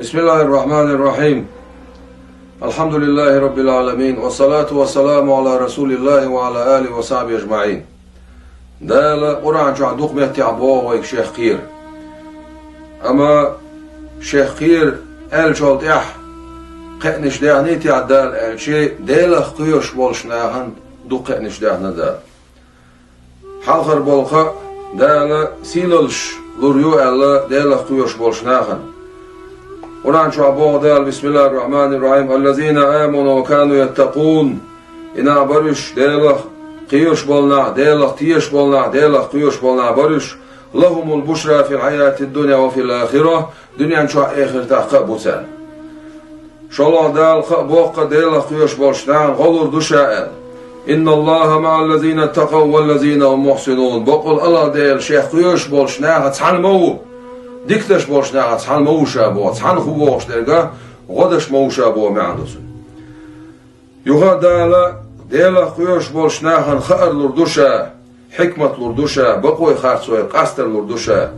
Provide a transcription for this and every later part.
بسم الله الرحمن الرحيم. الحمد لله رب العالمين والصلاة والسلام على رسول الله وعلى آله وصحبه أجمعين. دال قرآن جو عندوق مهتي عبوه شيخ قير. أما شيخ قير قال جولت قنش دعنيتي عدال قال شيء دال قيوش بولشناهن دو قنش دعنا دال. حلقر بولقا دال سيللش لوريو ألا دال قيوش بولشناهن. قرآن شعبه دال بسم الله الرحمن الرحيم الذين آمنوا وكانوا يتقون إنا برش دالخ قيوش بولنا دالخ تيش بولنا دالخ قيوش بولنا برش لهم البشرى في الحياة الدنيا وفي الآخرة دنيا شو آخر تحقق بوتان شالله دال بوق دالخ قيوش بولشتان غلور دشاء إن الله مع الذين اتقوا والذين هم محسنون بقول الله دال شيخ قيوش بولشنا هتحلمو ديكتش بوشنا تحن موشا بو تحن خوش درجة غدش موشا بو معندوسن يوها دالا خوش بوشنا هن خير لردوشا حكمة لردوشا بقوي خارسوي قاستر لردوشا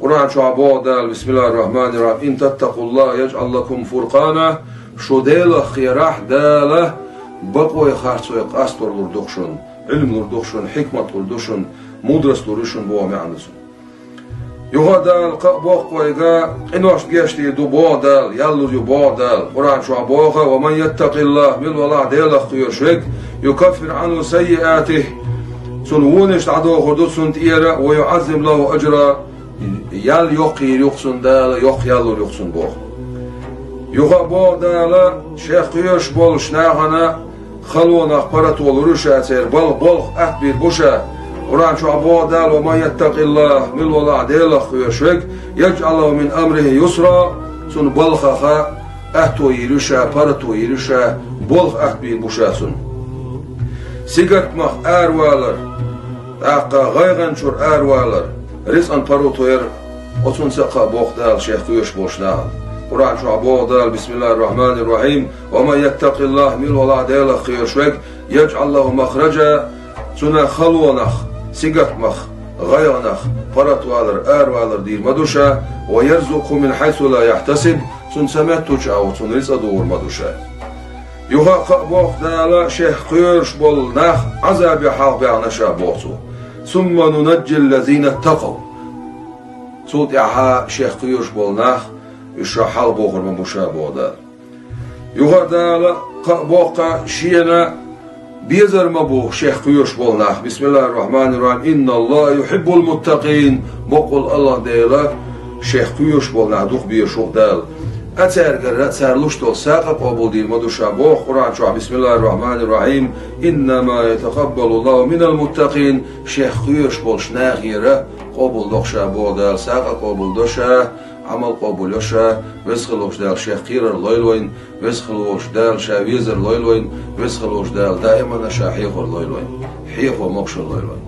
قرآن شعبه دال بسم الله الرحمن الرحيم إن تتقوا الله يجعل لكم فرقانا شو دالا خيراح دالا بقوي خارسوي قاستر لردوشن علم لردوشن حكمة لردوشن مدرس لردوشن بو معندوسن يغادل بوق ويغا إنوش جشتي دو بودل يلو يو بودل قرآن شو عبوغا ومن يتق الله من ولا ديل خير شرك يكفر عنه سيئاته سنونش عدو خدود سنت إيرا ويعزم له أجرا يل يقير يقصن دال يق يلو يقصن بوغ يغا بودل شيخ قيوش بولش ناغنا خلونا قرط ولروش أتير بلغ أكبر بوشا قرآن شو عبوه ومن يتق الله من ولا ديل خير يجعل له من أمره يسرا سن بلخا أهتو يرشا برتو يرشا بلخ أكبر بوشاسن سيجرت مخ أروالر أقا غيغن شور أروالر رزقن بروتوير وتون سقا بوخ دال شيخ قيوش بوشنال قرآن شو عبوه بسم الله الرحمن الرحيم ومن يتق الله من ولا ديل خير يجعل له مخرجا سنة خلونخ سيجت مخ غيرنخ فرطوالر أروالر دير مدوشا ويرزقه من حيث لا يحتسب سن سمتوش أو سن رزق دور مدوشا يوها قبوخ دالا شيخ قيرش بول نخ عذاب حق بعنشا بوتو ثم ننجي الذين اتقوا صوت إعها شيخ قيرش بول نخ يشرح حال بوخر من بوشا بودا يوها دالا قبوخ شينا بيزر مبوخ شيخ قيوش بولناخ بسم الله الرحمن الرحيم إن الله يحب المتقين بقول الله ديلا شيخ قيوش بولناخ دوخ بيشوخ دال أتارقر سارلوش دول ساقا قبول دير مدوشا بوخ قرآن شوع بسم الله الرحمن الرحيم إنما يتقبل الله من المتقين شيخ قيوش بولش ناغيرا قبول دوخشا بو دال ساقا قبول دوشا عمل قبول يوشا ويسخلوش دال شيخ قيرر لويلوين ويسخلوش دال شاويزر لويلوين ويسخلوش دال دائما شاحيخور لويلوين حيخ ومقشر لويلوين